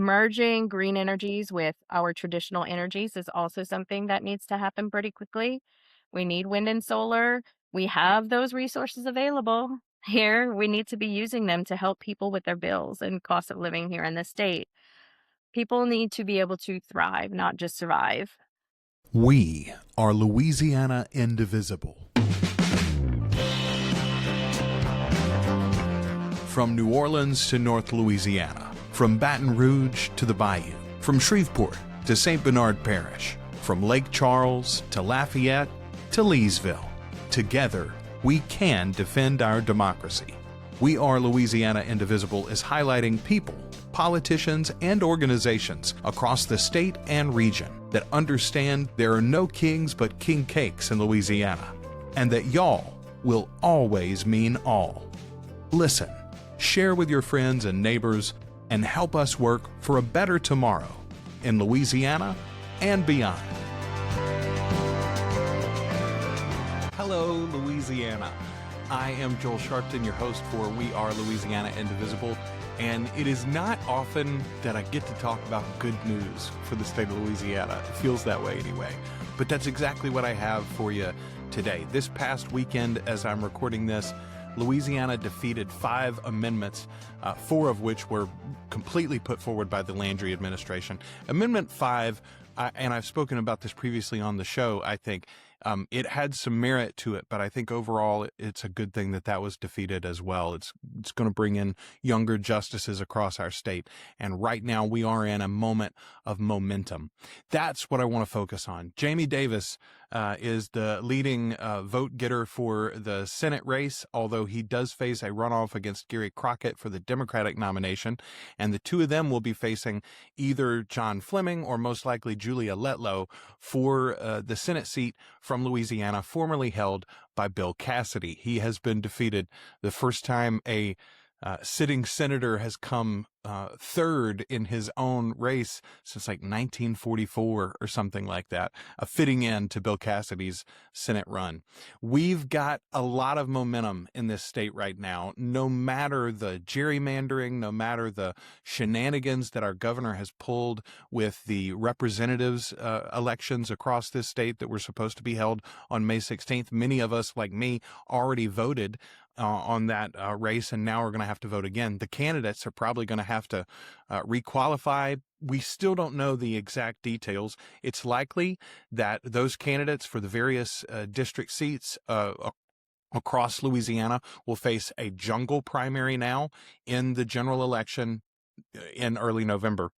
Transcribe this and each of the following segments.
Merging green energies with our traditional energies is also something that needs to happen pretty quickly. We need wind and solar. We have those resources available here. We need to be using them to help people with their bills and cost of living here in the state. People need to be able to thrive, not just survive. We are Louisiana Indivisible. From New Orleans to North Louisiana, from Baton Rouge to the Bayou, from Shreveport to St. Bernard Parish, from Lake Charles to Lafayette to Leesville, together we can defend our democracy. We Are Louisiana Indivisible is highlighting people, politicians, and organizations across the state and region that understand there are no kings but king cakes in Louisiana, and that y'all will always mean all. Listen, share with your friends and neighbors, and help us work for a better tomorrow in Louisiana and beyond. Hello, Louisiana. I am Joel Sharpton, your host for We Are Louisiana Indivisible, and it is not often that I get to talk about good news for the state of Louisiana. It feels that way anyway. But that's exactly what I have for you today. This past weekend, as I'm recording this, Louisiana defeated 5 amendments, 4 of which were completely put forward by the Landry administration. Amendment 5, and I've spoken about this previously on the show, I think, it had some merit to it, but I think overall it's a good thing that that was defeated as well. It's going to bring in younger justices across our state, and right now we are in a moment of momentum. That's what I want to focus on. Jamie Davis is the leading vote getter for the Senate race, although he does face a runoff against Gary Crockett for the Democratic nomination, and the two of them will be facing either John Fleming or most likely Julia Letlow for the Senate seat from Louisiana, formerly held by Bill Cassidy. He has been defeated the first time a sitting senator has come third in his own race since like 1944 or something like that, a fitting end to Bill Cassidy's Senate run. We've got a lot of momentum in this state right now, no matter the gerrymandering, no matter the shenanigans that our governor has pulled with the representatives elections across this state that were supposed to be held on May 16th. Many of us, like me, already voted on that race, and now we're going to have to vote again. The candidates are probably going to have to requalify. We still don't know the exact details. It's likely that those candidates for the various district seats across Louisiana will face a jungle primary now in the general election in early November.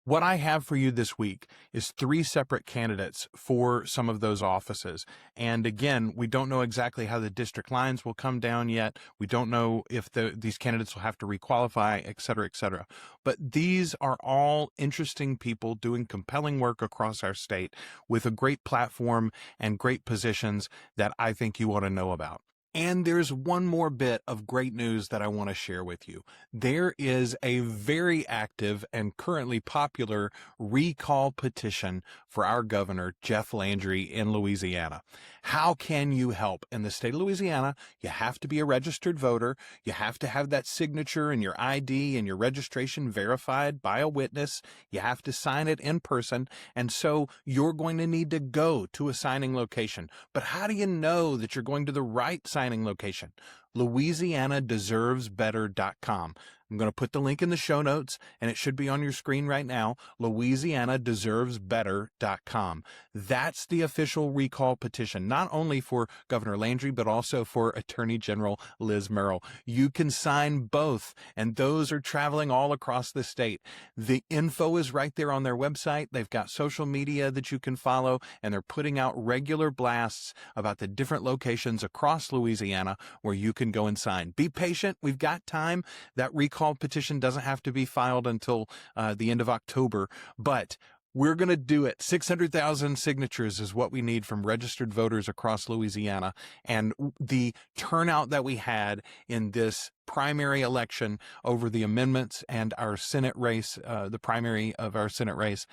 What I have for you this week is 3 separate candidates for some of those offices. And again, we don't know exactly how the district lines will come down yet. We don't know if these candidates will have to requalify, et cetera, et cetera. But these are all interesting people doing compelling work across our state with a great platform and great positions that I think you ought to know about. And there's one more bit of great news that I want to share with you. There is a very active and currently popular recall petition for our governor, Jeff Landry, in Louisiana. How can you help? In the state of Louisiana, you have to be a registered voter. You have to have that signature and your ID and your registration verified by a witness. You have to sign it in person. And so you're going to need to go to a signing location. But how do you know that you're going to the right signing location? LouisianaDeservesBetter.com. I'm going to put the link in the show notes, and it should be on your screen right now, LouisianaDeservesBetter.com. That's the official recall petition, not only for Governor Landry, but also for Attorney General Liz Murrill. You can sign both, and those are traveling all across the state. The info is right there on their website. They've got social media that you can follow, and they're putting out regular blasts about the different locations across Louisiana where you can go and sign. Be patient. We've got time. That recall petition doesn't have to be filed until the end of October, but we're going to do it. 600,000 signatures is what we need from registered voters across Louisiana. And the turnout that we had in this primary election over the amendments and our Senate race, the primary of our Senate race,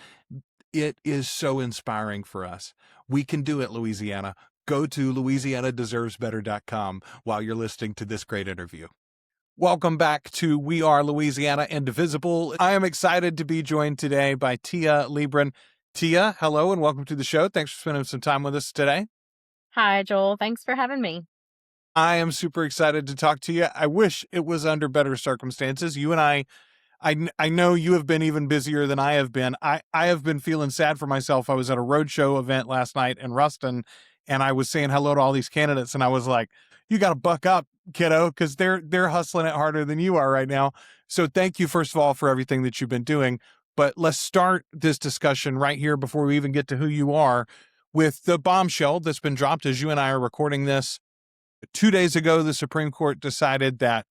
it is so inspiring for us. We can do it, Louisiana. Go to LouisianaDeservesBetter.com while you're listening to this great interview. Welcome back to We Are Louisiana Indivisible. I am excited to be joined today by Tia LeBrun. Tia, hello and welcome to the show. Thanks for spending some time with us today. Hi, Joel. Thanks for having me. I am super excited to talk to you. I wish it was under better circumstances. You and I know you have been even busier than I have been. I have been feeling sad for myself. I was at a roadshow event last night in Ruston, and I was saying hello to all these candidates, and I was like, "You got to buck up, kiddo, because they're hustling it harder than you are right now." So thank you, first of all, for everything that you've been doing. But let's start this discussion right here before we even get to who you are with the bombshell that's been dropped as you and I are recording this. 2 days ago, the Supreme Court decided that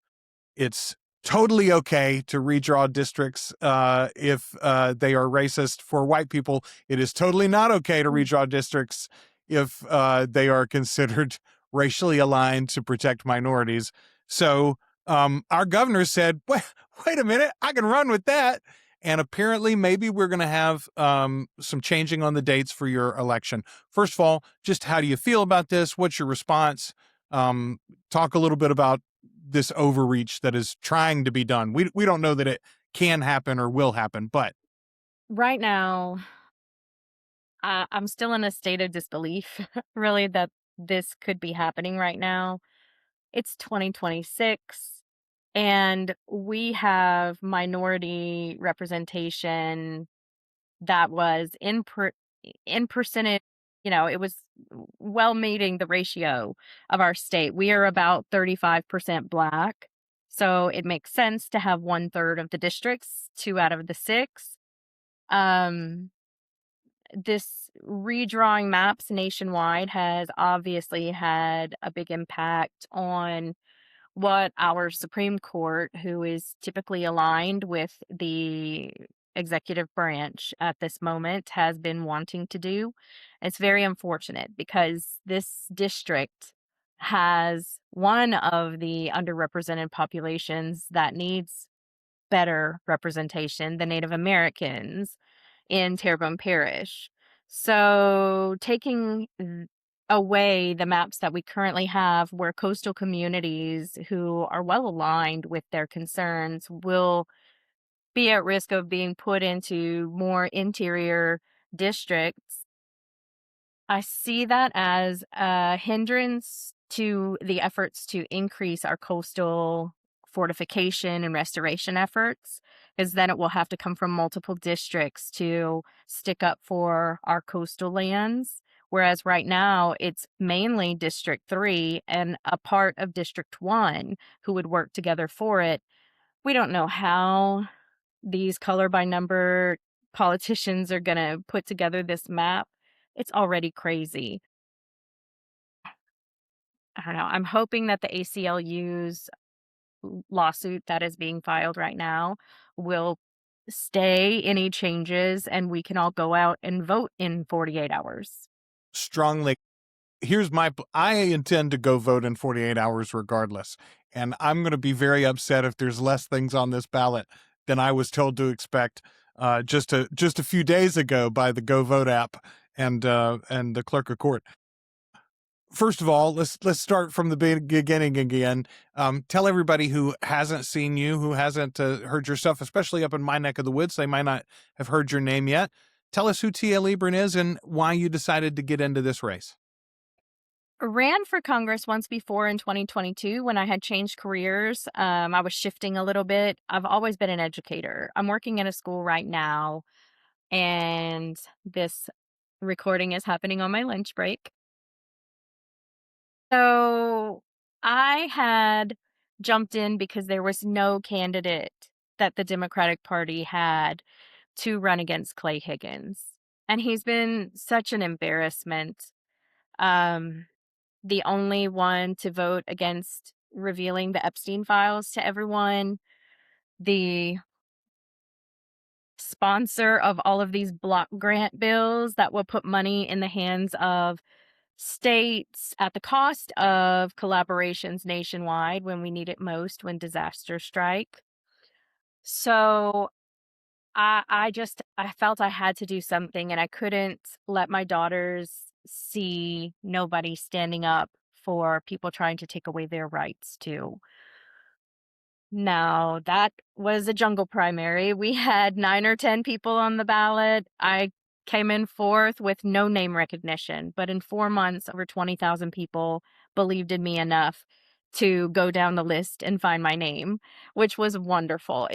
it's totally okay to redraw districts if they are racist. For white people, it is totally not okay to redraw districts if they are considered racially aligned to protect minorities. So our governor said, wait a minute, I can run with that. And apparently, maybe we're going to have some changing on the dates for your election. First of all, just how do you feel about this? What's your response? Talk a little bit about this overreach that is trying to be done. We don't know that it can happen or will happen, but Right now, I'm still in a state of disbelief, really, that this could be happening right now. It's 2026, and we have minority representation that was in percentage. It was well meeting the ratio of our state. We are about 35% Black, so it makes sense to have one third of the districts, two out of the six. Um, this redrawing maps nationwide has obviously had a big impact on what our Supreme Court, who is typically aligned with the executive branch at this moment, has been wanting to do. It's very unfortunate because this district has one of the underrepresented populations that needs better representation, the Native Americans in Terrebonne Parish. So taking away the maps that we currently have where coastal communities who are well aligned with their concerns will be at risk of being put into more interior districts. I see that as a hindrance to the efforts to increase our coastal fortification and restoration efforts, because then it will have to come from multiple districts to stick up for our coastal lands. Whereas right now, it's mainly District 3 and a part of District 1 who would work together for it. We don't know how these color by number politicians are going to put together this map. It's already crazy. I don't know. I'm hoping that the ACLU's lawsuit that is being filed right now will stay any changes and we can all go out and vote in 48 hours. strongly. I intend to go vote in 48 hours regardless. And I'm going to be very upset if there's less things on this ballot than I was told to expect just a few days ago by the Go Vote app and the clerk of court. First of all, let's start from the beginning again. Tell everybody who hasn't seen you, who hasn't heard your stuff, especially up in my neck of the woods, they might not have heard your name yet. Tell us who Tia LeBrun is and why you decided to get into this race. Ran for Congress once before in 2022 when I had changed careers. I was shifting a little bit. I've always been an educator. I'm working in a school right now, and this recording is happening on my lunch break. So I had jumped in because there was no candidate that the Democratic Party had to run against Clay Higgins. And he's been such an embarrassment. Um, the only one to vote against revealing the Epstein files to everyone, the sponsor of all of these block grant bills that will put money in the hands of states at the cost of collaborations nationwide when we need it most when disasters strike. So I felt I had to do something and I couldn't let my daughters see nobody standing up for people trying to take away their rights too. No, that was a jungle primary. We had 9 or 10 people on the ballot. I came in 4th with no name recognition, but in 4 months, over 20,000 people believed in me enough to go down the list and find my name, which was wonderful.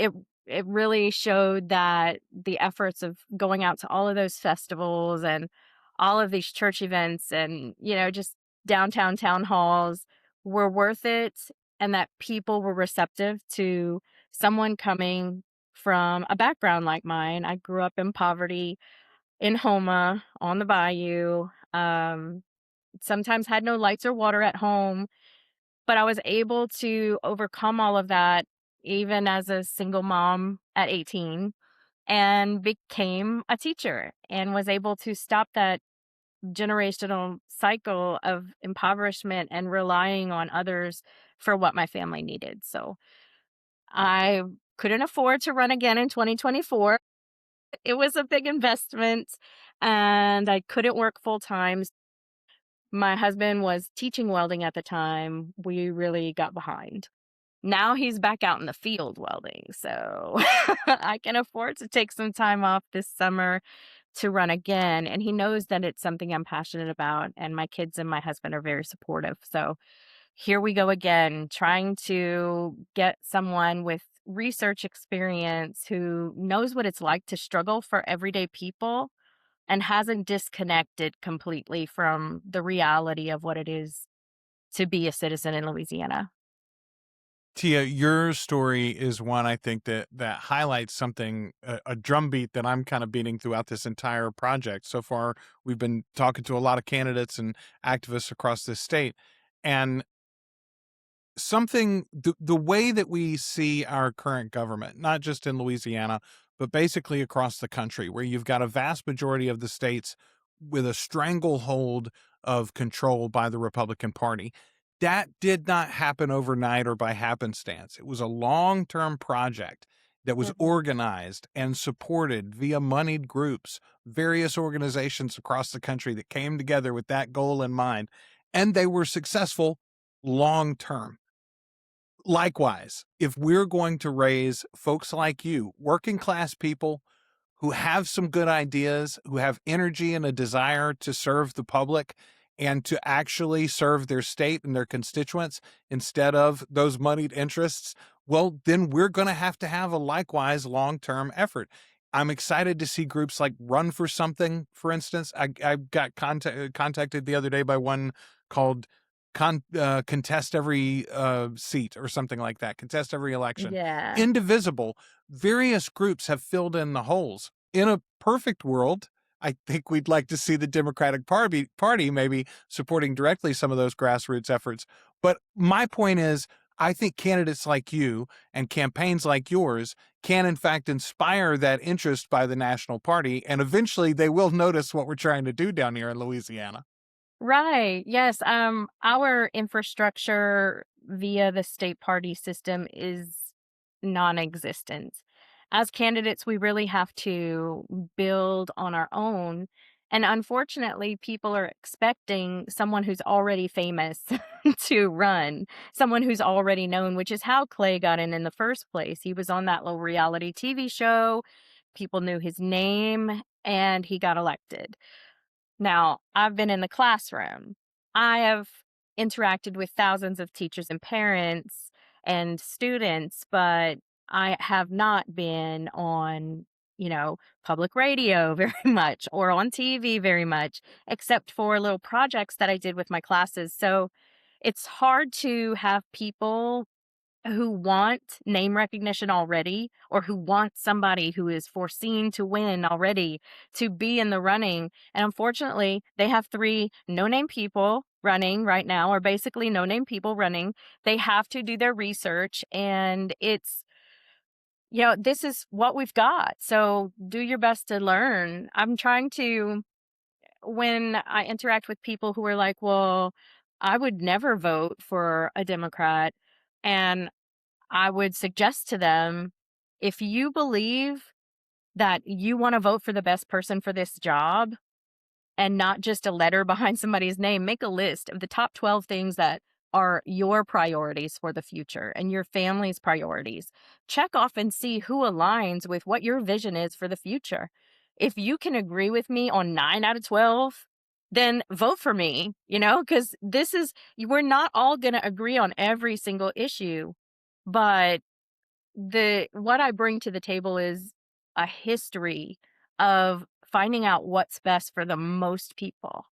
It really showed that the efforts of going out to all of those festivals and all of these church events and, just downtown town halls were worth it, and that people were receptive to someone coming from a background like mine. I grew up in poverty in Homa on the bayou. Sometimes had no lights or water at home, but I was able to overcome all of that even as a single mom at 18 and became a teacher and was able to stop that generational cycle of impoverishment and relying on others for what my family needed. So I couldn't afford to run again in 2024. It was a big investment and I couldn't work full time. My husband was teaching welding at the time. We really got behind. Now he's back out in the field welding. So I can afford to take some time off this summer to run again. And he knows that it's something I'm passionate about. And my kids and my husband are very supportive. So here we go again, trying to get someone with research experience who knows what it's like to struggle for everyday people and hasn't disconnected completely from the reality of what it is to be a citizen in Louisiana. Tia, your story is one I think that highlights something, a drumbeat that I'm kind of beating throughout this entire project. So far, we've been talking to a lot of candidates and activists across this state, and the way that we see our current government, not just in Louisiana, but basically across the country, where you've got a vast majority of the states with a stranglehold of control by the Republican Party. That did not happen overnight or by happenstance. It was a long-term project that was Mhm. organized and supported via moneyed groups, various organizations across the country that came together with that goal in mind, and they were successful long term. Likewise, if we're going to raise folks like you, working class people who have some good ideas, who have energy and a desire to serve the public and to actually serve their state and their constituents instead of those moneyed interests, well, then we're going to have a likewise long term effort. I'm excited to see groups like Run for Something, for instance. I got contacted the other day by one called Contest Every Seat or something like that, Contest Every Election. Yeah. Indivisible, various groups have filled in the holes. In a perfect world, I think we'd like to see the Democratic Party maybe supporting directly some of those grassroots efforts. But my point is, I think candidates like you and campaigns like yours can, in fact, inspire that interest by the national party, and eventually they will notice what we're trying to do down here in Louisiana. Right. Yes. Our infrastructure via the state party system is non-existent. As candidates, we really have to build on our own. And unfortunately, people are expecting someone who's already famous to run, someone who's already known, which is how Clay got in the first place. He was on that little reality TV show. People knew his name and he got elected. Now, I've been in the classroom. I have interacted with thousands of teachers and parents and students, but I have not been on, public radio very much or on TV very much, except for little projects that I did with my classes. So it's hard to have people who want name recognition already or who want somebody who is foreseen to win already to be in the running. And unfortunately, they have 3 no-name people running right now, or basically no-name people running. They have to do their research, and this is what we've got. So do your best to learn. I'm trying to when I interact with people who are like, "Well, I would never vote for a Democrat." And I would suggest to them, if you believe that you wanna vote for the best person for this job and not just a letter behind somebody's name, make a list of the top 12 things that are your priorities for the future and your family's priorities. Check off and see who aligns with what your vision is for the future. If you can agree with me on 9 out of 12, then vote for me, because we're not all going to agree on every single issue, but the what I bring to the table is a history of finding out what's best for the most people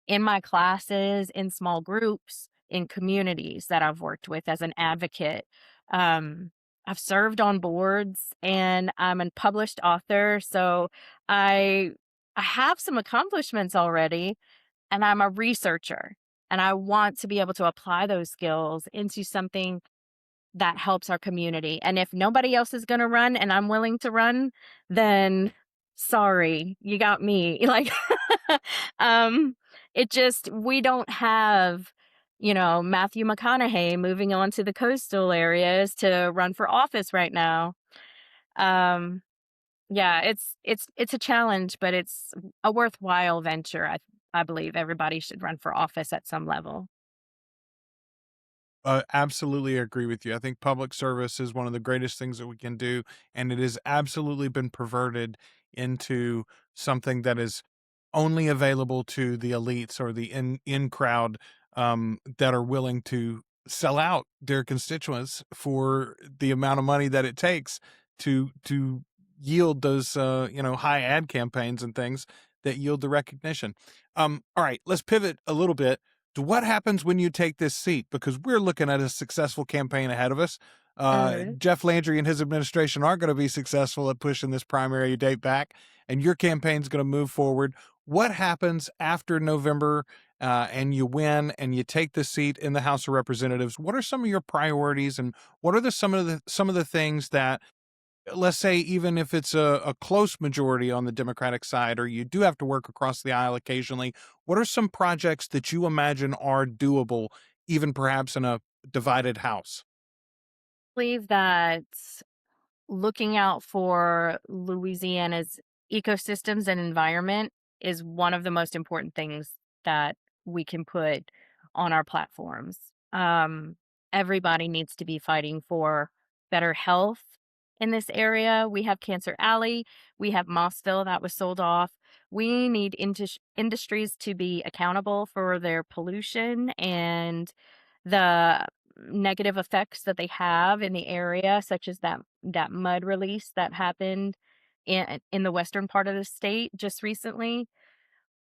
in my classes, in small groups, in communities that I've worked with as an advocate. Um, I've served on boards and I'm a published author, so I I have some accomplishments already, and I'm a researcher, and I want to be able to apply those skills into something that helps our community. And if nobody else is gonna run and I'm willing to run, then sorry, you got me. Like, um, it just we don't have, Matthew McConaughey moving on to the coastal areas to run for office right now. Um, yeah, it's a challenge, but it's a worthwhile venture. I believe everybody should run for office at some level. Absolutely agree with you. I think public service is one of the greatest things that we can do, and it has absolutely been perverted into something that is only available to the elites or the in crowd that are willing to sell out their constituents for the amount of money that it takes to yield those high ad campaigns and things that yield the recognition. All right, let's pivot a little bit to what happens when you take this seat, because we're looking at a successful campaign ahead of us. Mhm. Jeff Landry and his administration aren't going to be successful at pushing this primary date back, and your campaign's going to move forward. What happens after November and you win and you take the seat in the House of Representatives? What are some of your priorities, and what are some of the things that, let's say, even if it's a close majority on the Democratic side, or you do have to work across the aisle occasionally, what are some projects that you imagine are doable, even perhaps in a divided House? Believe that looking out for Louisiana's ecosystems and environment is one of the most important things that we can put on our platforms. Everybody needs to be fighting for better health in this area. We have Cancer Alley, we have Mossville that was sold off. We need industries to be accountable for their pollution and the negative effects that they have in the area, such as that mud release that happened in the western part of the state just recently.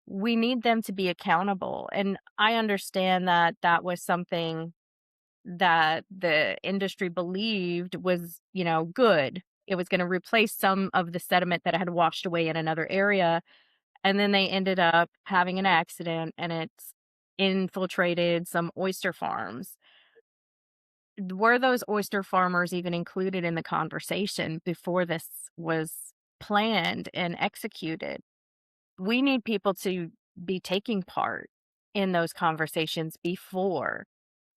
We need them to be accountable, and I understand that that was something that the industry believed was, good. It was gonna replace some of the sediment that had washed away in another area, and then they ended up having an accident, and it's infiltrated some oyster farms. Were those oyster farmers even included in the conversation before this was planned and executed? We need people to be taking part in those conversations before.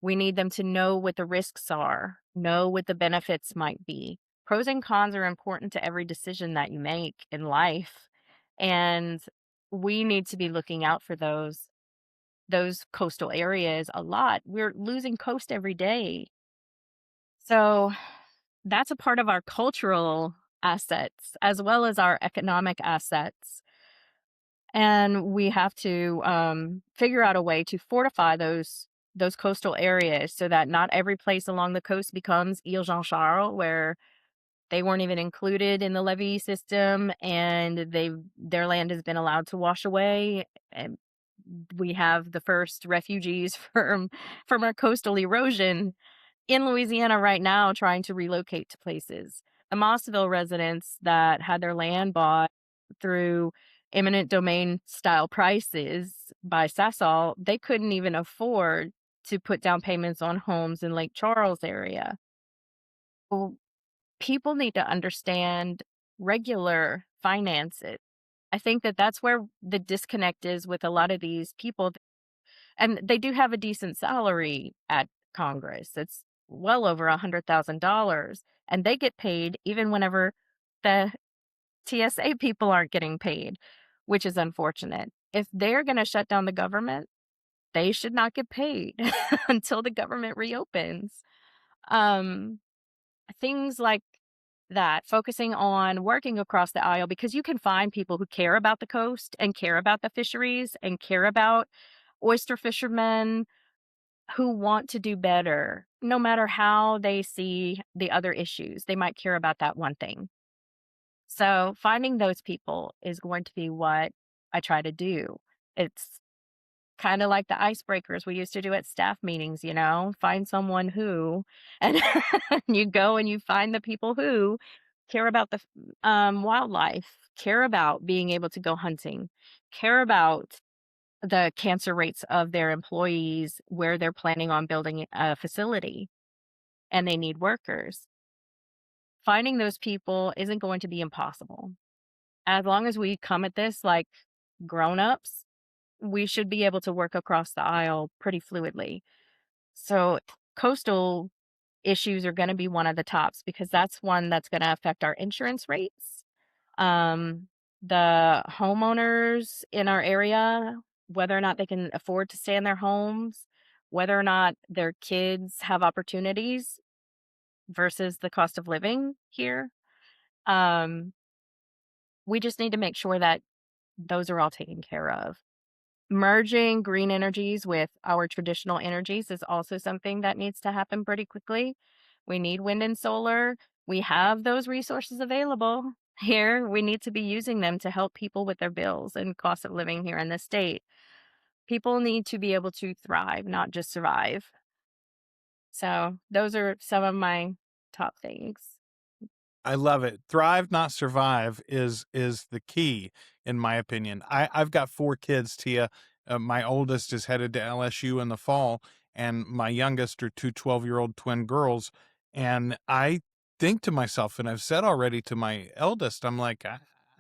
We need them to know what the risks are, know what the benefits might be. Pros and cons are important to every decision that you make in life. And we need to be looking out for those coastal areas a lot. We're losing coast every day. So that's a part of our cultural assets as well as our economic assets. And we have to figure out a way to fortify those coastal areas so that not every place along the coast becomes Ile Jean Charles, where they weren't even included in the levee system, and their land has been allowed to wash away. And we have the first refugees from our coastal erosion in Louisiana right now trying to relocate to places. The Mossville residents that had their land bought through eminent domain style prices by Sasol, they couldn't even afford to put down payments on homes in Lake Charles area. Well, people need to understand regular finances. I think that that's where the disconnect is with a lot of these people, and they do have a decent salary at Congress. It's well over $100,000, and they get paid even whenever the TSA people aren't getting paid, which is unfortunate. If they're gonna shut down the government, they should not get paid until the government reopens. Um, Things like that, focusing on working across the aisle because you can find people who care about the coast and care about the fisheries and care about oyster fishermen who want to do better, no matter how they see the other issues. They might care about that one thing. So finding those people is going to be what I try to do. It's kind of like the icebreakers we used to do at staff meetings, find someone who, and you go and you find the people who care about the wildlife, care about being able to go hunting, care about the cancer rates of their employees where they're planning on building a facility and they need workers. Finding those people isn't going to be impossible. As long as we come at this like grown-ups, we should be able to work across the aisle pretty fluidly. So, coastal issues are gonna be one of the tops because that's one that's gonna affect our insurance rates. Um, the homeowners in our area, whether or not they can afford to stay in their homes, whether or not their kids have opportunities versus the cost of living here. Um, we just need to make sure that those are all taken care of. Merging green energies with our traditional energies is also something that needs to happen pretty quickly. We need wind and solar. We have those resources available here. We need to be using them to help people with their bills and cost of living here in the state. People need to be able to thrive, not just survive. So, those are some of my top things. I love it. Thrive, not survive is the key, in my opinion. I've got 4 kids, Tia. My oldest is headed to LSU in the fall, and my youngest are 2 12-year-old twin girls. And I think to myself, and I've said already to my eldest, I'm like, I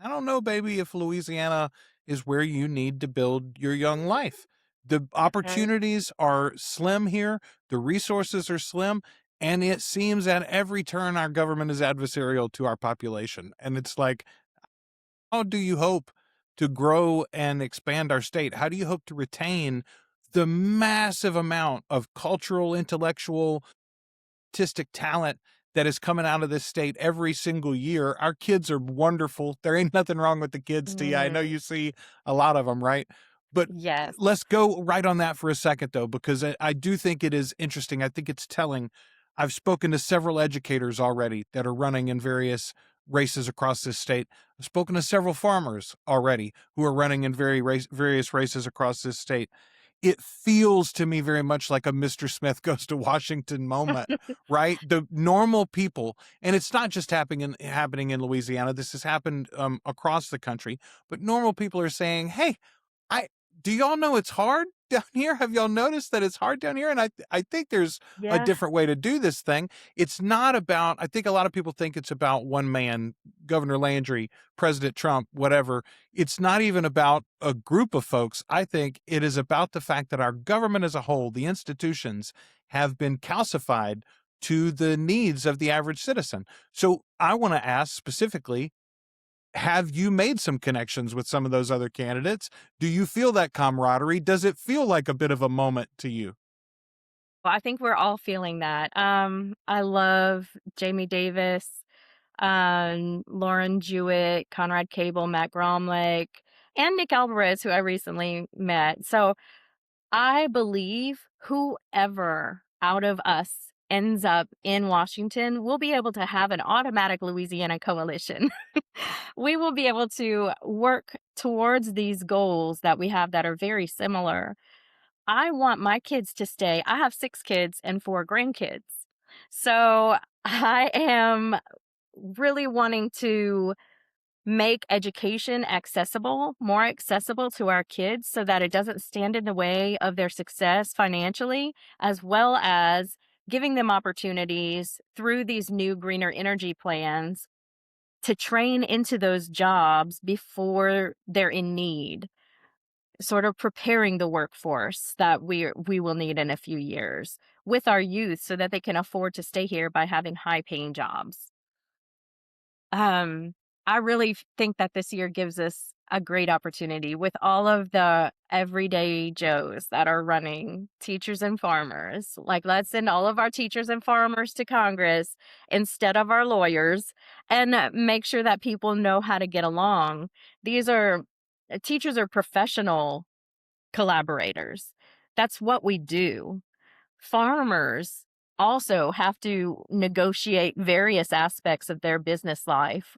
don't know, baby, if Louisiana is where you need to build your young life. The Okay. opportunities are slim here. The resources are slim. And it seems at every turn our government is adversarial to our population. And it's like, how do you hope to grow and expand our state? How do you hope to retain the massive amount of cultural, intellectual, artistic talent that is coming out of this state every single year? Our kids are wonderful. There ain't nothing wrong with the kids, Tia. I know Mm, you see a lot of them, right? But yes. let's go right on that for a second, though, because I do think it is interesting. I think it's telling. I've spoken to several educators already that are running in various races across this state. I've spoken to several farmers already who are running in various races across this state. It feels to me very much like a Mr. Smith goes to Washington moment, right? The normal people, and it's not just happening in Louisiana. This has happened across the country. But normal people are saying, "Hey, I do y'all know it's hard down here? Have y'all noticed that it's hard down here?" And I think there's a Yeah. different way to do this thing. It's not about, I think a lot of people think it's about one man, Governor Landry, President Trump, whatever. It's not even about a group of folks. I think it is about the fact that our government as a whole, the institutions, have been calcified to the needs of the average citizen. So I want to ask specifically, have you made some connections with some of those other candidates? Do you feel that camaraderie? Does it feel like a bit of a moment to you? Well, I think we're all feeling that. I love Jamie Davis, Lauren Jewett, Conrad Cable, Matt Gromlick, and Nick Alvarez, who I recently met. So I believe whoever out of us ends up in Washington will be able to have an automatic Louisiana coalition. We will be able to work towards these goals that we have that are very similar. I want my kids to stay. I have 6 kids and 4 grandkids. So I am really wanting to make education accessible, more accessible to our kids so that it doesn't stand in the way of their success financially, as well as giving them opportunities through these new greener energy plans to train into those jobs before they're in need, sort of preparing the workforce that we will need in a few years with our youth so that they can afford to stay here by having high paying jobs. Um, I really think that this year gives us a great opportunity with all of the everyday Joes that are running teachers and farmers. Like, let's send all of our teachers and farmers to Congress instead of our lawyers and make sure that people know how to get along. These are teachers are professional collaborators. That's what we do. Farmers also have to negotiate various aspects of their business life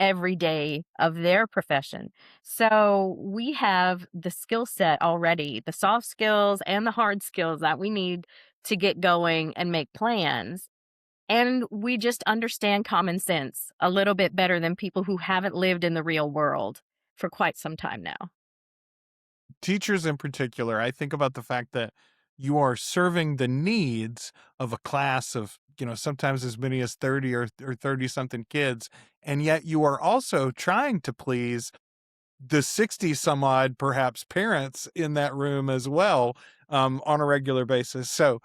every day of their profession. So we have the skill set already, the soft skills and the hard skills that we need to get going and make plans. And we just understand common sense a little bit better than people who haven't lived in the real world for quite some time now. Teachers in particular, I think about the fact that you are serving the needs of a class of, sometimes as many as 30 or 30 something kids. And yet you are also trying to please the 60 some odd perhaps parents in that room as well, on a regular basis. So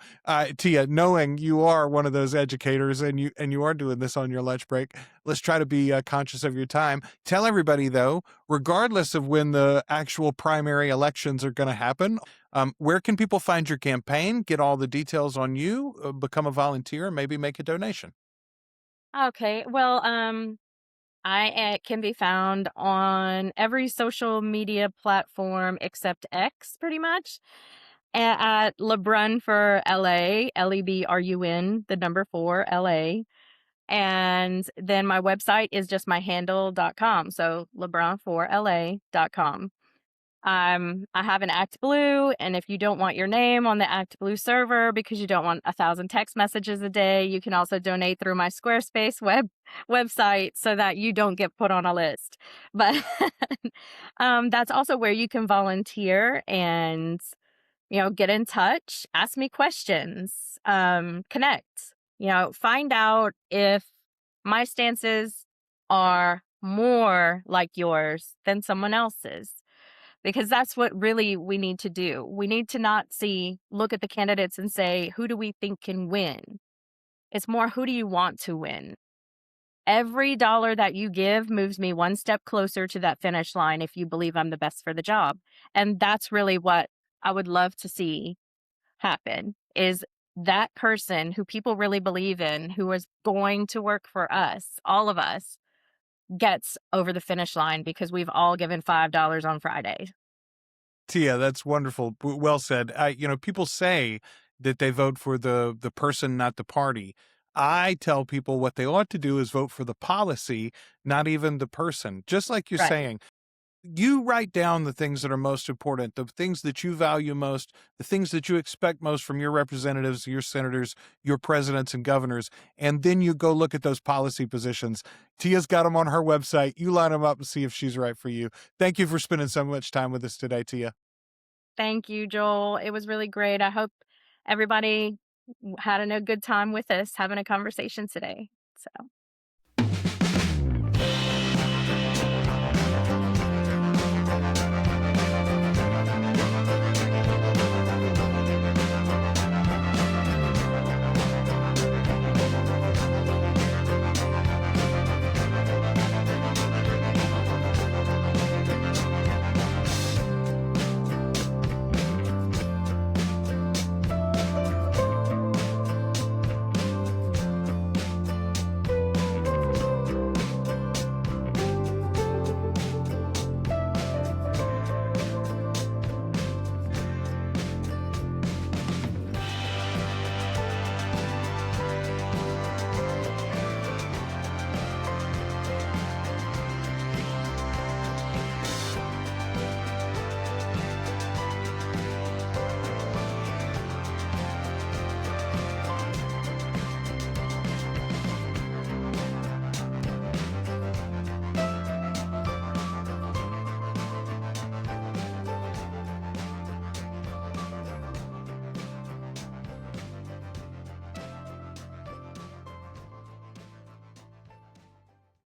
Tia, knowing you are one of those educators and you are doing this on your lunch break, let's try to be conscious of your time. Tell everybody though, regardless of when the actual primary elections are going to happen, where can people find your campaign, get all the details on you, become a volunteer, maybe make a donation? Okay. Well, I can be found on every social media platform except X, pretty much, at LeBrun for LA, LEBRUN, the number 4, LA. And then my website is just my handle.com. So LeBrun4LA.com. I have an Act Blue, and if you don't want your name on the Act Blue server because you don't want 1,000 text messages a day, you can also donate through my Squarespace website so that you don't get put on a list. But that's also where you can volunteer and get in touch, ask me questions, connect. Find out if my stances are more like yours than someone else's, because that's what really we need to do. We need to not look at the candidates and say, who do we think can win? It's more, who do you want to win? Every dollar that you give moves me one step closer to that finish line if you believe I'm the best for the job. And that's really what I would love to see happen, is that person who people really believe in, who is going to work for us, all of us, gets over the finish line because we've all given $5 on Friday. Tia, that's wonderful. Well said. People say that they vote for the person, not the party. I tell people what they ought to do is vote for the policy, not even the person. Just like you're Right. saying, you write down the things that are most important, the things that you value most, the things that you expect most from your representatives, your senators, your presidents and governors, and then you go look at those policy positions. Tia's got them on her website. You line them up and see if she's right for you. Thank you for spending so much time with us today, Tia. Thank you, Joel. It was really great. I hope everybody had a good time with us having a conversation today. So.